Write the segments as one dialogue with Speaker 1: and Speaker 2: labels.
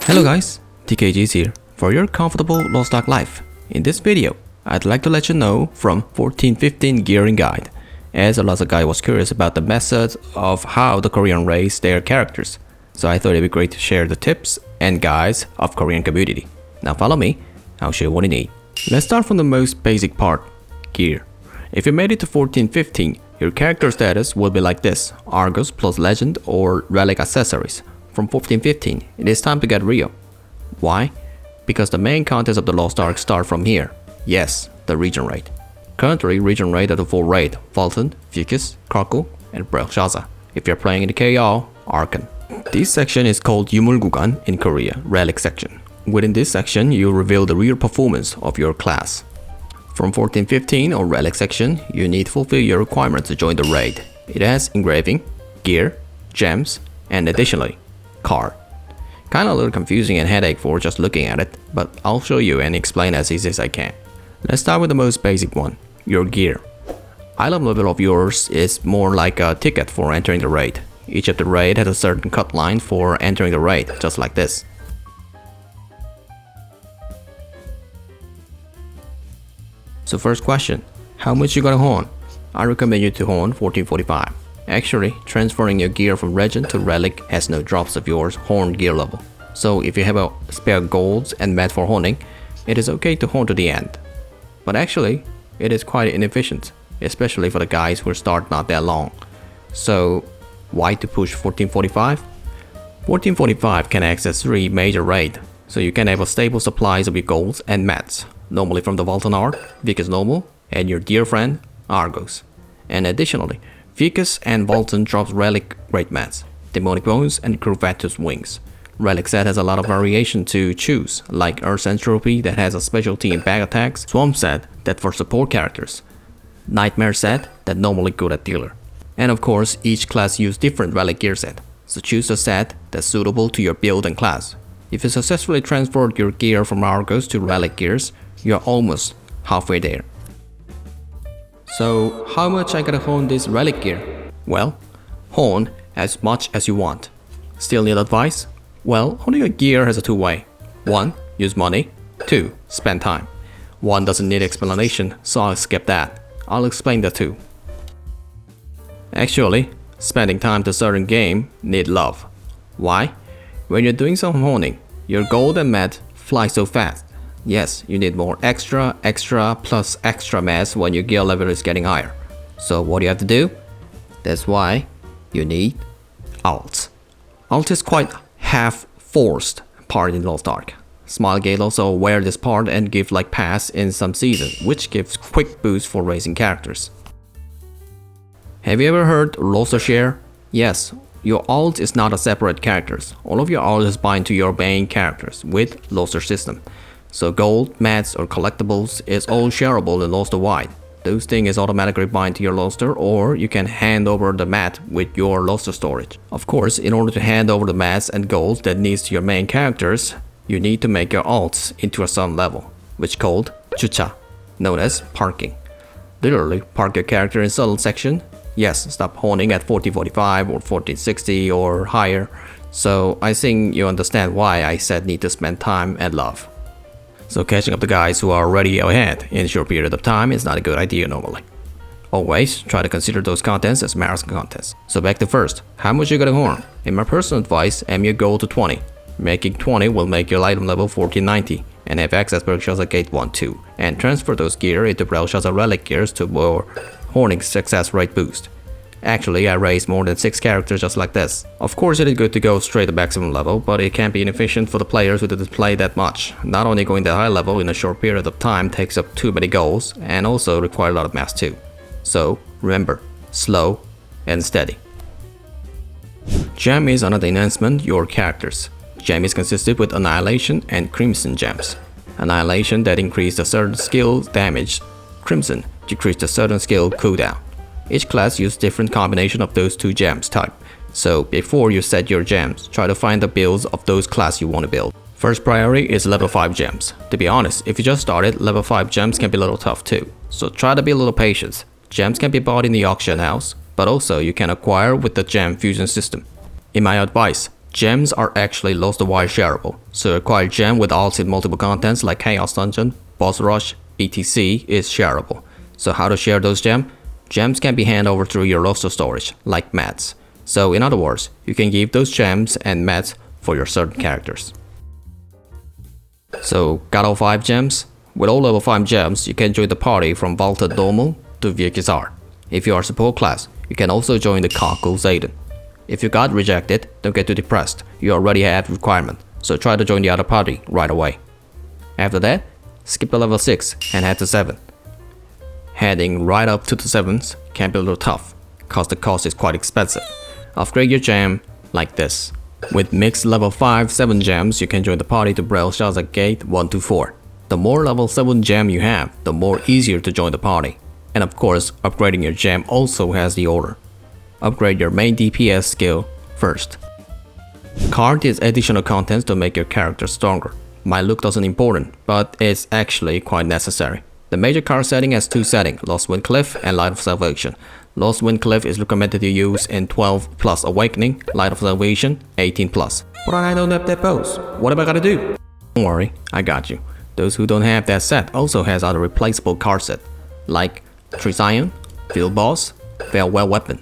Speaker 1: Hello guys, TKG is here for your comfortable LostArk life. In this video, I'd like to let you know from 1415 gearing guide, as a lot of guys was curious about the method of how the Korean raise their characters. So I thought it'd be great to share the tips and guides of Korean community. Now follow me, I'll show you what you need. Let's start from the most basic part, gear. If you made it to 1415, your character status will be like this, Argos plus Legend or Relic accessories. From 1415, it is time to get real. Why? Because the main contests of the LostArk start from here. Yes, the region raid. Currently, region raid at the full raid, Fulton, Fucus, Krakow, and Belshaza. If you're playing in the KO, Arkan. This section is called Yumulgugan in Korea, Relic section. Within this section, you reveal the real performance of your class. From 1415 or Relic section, you need to fulfill your requirements to join the raid. It has engraving, gear, gems, and additionally, card. Kinda a little confusing and headache for just looking at it, but I'll show you and explain as easy as I can. Let's start with the most basic one, your gear. Item level of yours is more like a ticket for entering the raid. Each of the raid has a certain cut line for entering the raid, just like this. So first question, how much you gotta horn? I recommend you to horn 1445. Actually, transferring your gear from Legend to Relic has no drops of yours horn gear level. So if you have a spare golds and mat for horning, it is okay to horn to the end. But actually, it is quite inefficient, especially for the guys who start not that long. So why to push 1445? 1445 can access 3 major raids, so you can have a stable supplies of your golds and mats, normally from the LostArk, Vicus Normal, and your dear friend, Argos. And additionally, Vicus and Vulcan drops Relic Great Mats, Demonic Bones, and Curvatus Wings. Relic set has a lot of variation to choose, like Earth Entropy that has a specialty in back attacks, Swamp set that for support characters, Nightmare set that normally good at dealer. And of course, each class use different Relic gear set, so choose a set that's suitable to your build and class. If you successfully transferred your gear from Argos to Relic gears, you're almost halfway there. So how much I gotta hone this Relic gear? Well, hone as much as you want. Still need advice? Well, honing a gear has a two-way. 1. Use money. 2. Spend time. 1 doesn't need explanation, so I'll skip that. I'll explain the 2. Actually, spending time to certain game need love. Why? When you're doing some honing, your gold and mat fly so fast. Yes, you need more extra plus extra mass when your gear level is getting higher. So what do you have to do? That's why you need alt. Alt is quite half-forced part in LostArk. Smilegate also wear this part and give like pass in some seasons, which gives quick boost for raising characters. Have you ever heard LostArk? Yes, your alt is not a separate characters. All of your alt is bind to your main characters with LostArk system. So gold, mats or collectibles is all shareable in LostArk wide. Those things is automatically bind to your LostArk, or you can hand over the mat with your LostArk storage. Of course, in order to hand over the mats and golds that needs to your main characters, you need to make your alts into a certain level, which called chucha, known as parking. Literally, park your character in certain section. Yes, stop honing at 1445 or 1460 or higher. So I think you understand why I said need to spend time and love. So catching up the guys who are already ahead in a short period of time is not a good idea normally. Always try to consider those contents as marathon contests. So back to first, how much you gotta horn? In my personal advice, aim your goal to 20. Making 20 will make your item level 1490 and have access Belshazzar Gate 1-2 and transfer those gear into Belshazzar Relic gears to more horning success rate boost. Actually, I raised more than 6 characters just like this. Of course, it is good to go straight to maximum level, but it can be inefficient for the players who didn't play that much. Not only going that high level in a short period of time takes up too many goals, and also require a lot of mass too. So, remember, slow and steady. Gem is another enhancement your characters. Gem is consisted with Annihilation and Crimson gems. Annihilation that increase a certain skill damage, Crimson decrease the certain skill cooldown. Each class uses different combination of those 2 gems type, so before you set your gems, try to find the builds of those class you want to build. First priority is level 5 gems. To be honest, if you just started, level 5 gems can be a little tough too, so try to be a little patient. Gems can be bought in the auction house, but also you can acquire with the gem fusion system. In my advice, Gems are actually lost-wise shareable, so acquired gem with all its multiple contents like Chaos Dungeon, Boss Rush, etc. is shareable. So how to share those gems? Gems can be handed over through your roster storage, like mats. So in other words, you can give those gems and mats for your certain characters. So got all 5 gems? With all level 5 gems, you can join the party from Vaulted Normal to Virkizar. If you are support class, you can also join the Kako Zayden. If you got rejected, don't get too depressed, you already have requirement, so try to join the other party right away. After that, skip to level 6 and head to 7. Heading right up to the 7s can be a little tough, cause the cost is quite expensive. Upgrade your gem like this. With mixed level 5-7 gems, you can join the party to Belshazzar Gate 1-4. The more level 7 gem you have, the more easier to join the party. And of course, upgrading your gem also has the order. Upgrade your main DPS skill first. Card is additional contents to make your character stronger. Might look doesn't important, but it's actually quite necessary. The major card setting has 2 settings, Lost Wind Cliff and Light of Salvation. Lost Wind Cliff is recommended to use in 12 plus Awakening, Light of Salvation 18 plus. But I don't have that pose. What am I gonna do? Don't worry, I got you. Those who don't have that set also has other replaceable card set, like Trizion, Field Boss, Farewell Weapon.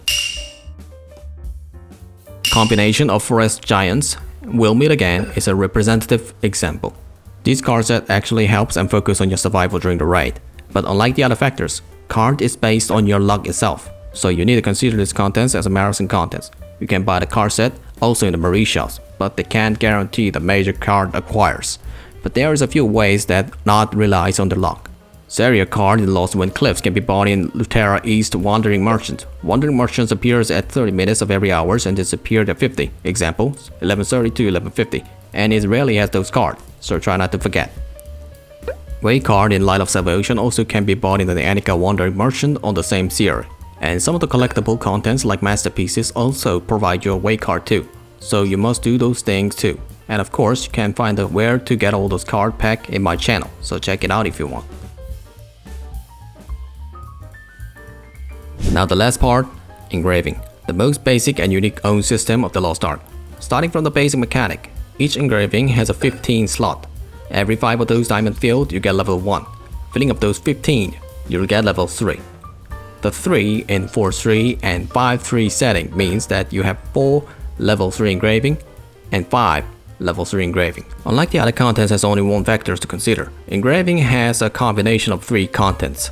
Speaker 1: Combination of Forest Giants, Will Meet Again is a representative example. This card set actually helps and focus on your survival during the raid, but unlike the other factors, card is based on your luck itself, so you need to consider these contents as a marathon contents. You can buy the card set also in the Marie shops, but they can't guarantee the major card acquires. But there is a few ways that not relies on the luck. Zarya card in Lost Wind Cliffs can be bought in Lutera East Wandering Merchant. Wandering Merchants appears at 30 minutes of every hours and disappeared at 50. Examples, 11:30 to 11:50. And it rarely has those cards, so try not to forget. Way card in Light of Salvation also can be bought in the Annika Wandering Merchant on the same series. And some of the collectible contents like masterpieces also provide you a way card too. So you must do those things too. And of course, you can find out where to get all those card pack in my channel, so check it out if you want. Now the last part, engraving, the most basic and unique own system of the LostArk. Starting from the basic mechanic, each engraving has a 15 slot. Every 5 of those diamond filled, you get level 1. Filling up those 15, you'll get level 3. The 3 in 4-3 and 5-3 setting means that you have 4 level 3 engraving and 5 level 3 engraving. Unlike the other contents has only 1 factor to consider, engraving has a combination of 3 contents.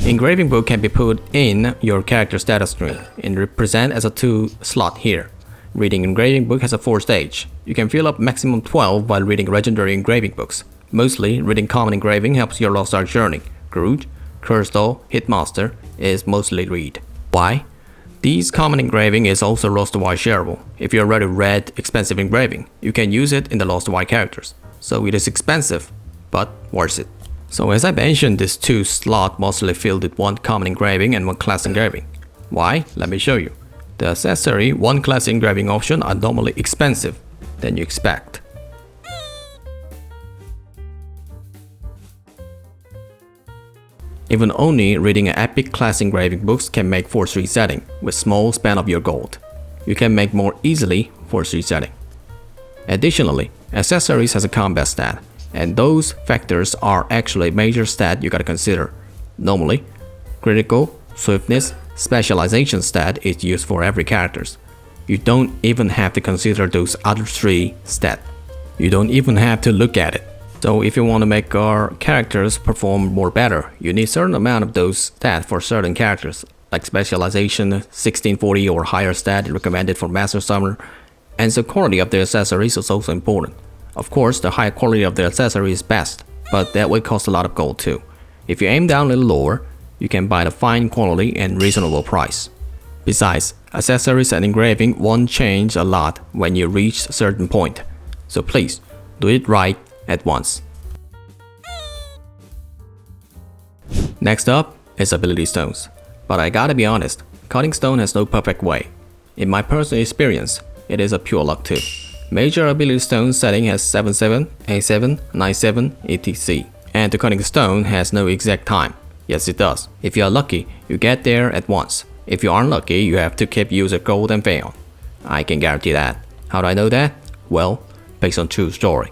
Speaker 1: Engraving book can be put in your character status screen and represent as a 2 slot here. Reading engraving book has a 4 stage. You can fill up maximum 12 while reading legendary engraving books. Mostly, reading common engraving helps your LostArk journey. Groot, Cursed, Hitmaster is mostly read. Why? These common engraving is also roster-wise shareable. If you already read expensive engraving, you can use it in the roster-wise characters. So it is expensive, but worth it. So as I mentioned, this 2 slot mostly filled with 1 common engraving and 1 class engraving. Why? Let me show you. The accessory 1 class engraving option are normally expensive than you expect. Even only reading an epic class engraving books can make 4-3 setting with small span of your gold. You can make more easily 4-3 setting. Additionally, accessories has a combat stat, and those factors are actually major stat you gotta consider. Normally, critical, swiftness, specialization stat is used for every characters. You don't even have to consider those other 3 stat. You don't even have to look at it. So if you want to make our characters perform more better, you need certain amount of those stats for certain characters, like specialization 1640 or higher stat recommended for Master Summoner, and the quality of the accessories is also important. Of course, the high quality of the accessory is best, but that will cost a lot of gold too. If you aim down a little lower, you can buy the fine quality and reasonable price. Besides, accessories and engraving won't change a lot when you reach a certain point, so please, do it right at once. Next up is ability stones. But I gotta be honest, cutting stone has no perfect way. In my personal experience, it is a pure luck too. Major ability stone setting has 7-7, 8-7, 9-7, etc. And the cutting stone has no exact time. Yes, it does. If you are lucky, you get there at once. If you aren't lucky, you have to keep user gold and fail. I can guarantee that. How do I know that? Well, based on true story.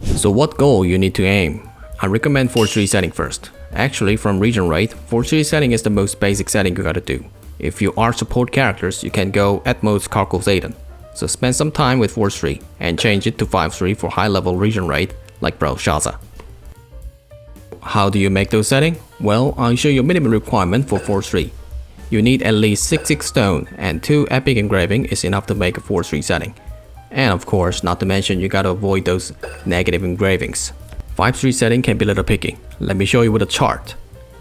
Speaker 1: So what goal you need to aim? I recommend Force 3 setting first. Actually, from region rate, Force 3 setting is the most basic setting you gotta do. If you are support characters, you can go ArkㅣAlmost Aiden. So spend some time with Force 3 and change it to 5-3 for high level region rate like Bro Shaza. How do you make those settings? Well, I'll show you minimum requirement for Force 3. You need at least 6 stone and 2 epic engraving is enough to make a Force 3 setting. And of course, not to mention you gotta avoid those negative engravings. 5-3 setting can be a little picky. Let me show you with a chart.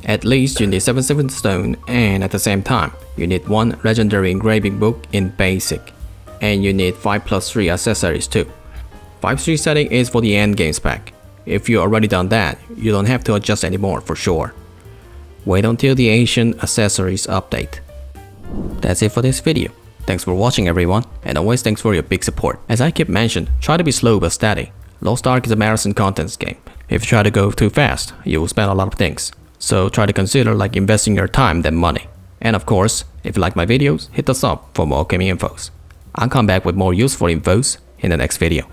Speaker 1: At least you need 7 stone and at the same time, you need 1 legendary engraving book in basic. And you need 5+3 accessories too. 5-3 setting is for the end game spec. If you already done that, you don't have to adjust anymore for sure. Wait until the ancient accessories update. That's it for this video. Thanks for watching everyone, and always thanks for your big support. As I keep mentioning, try to be slow but steady. LostArk is a marathon contents game. If you try to go too fast, you will spend a lot of things. So try to consider like investing your time than money. And of course, if you like my videos, hit the sub for more gaming infos. I'll come back with more useful infos in the next video.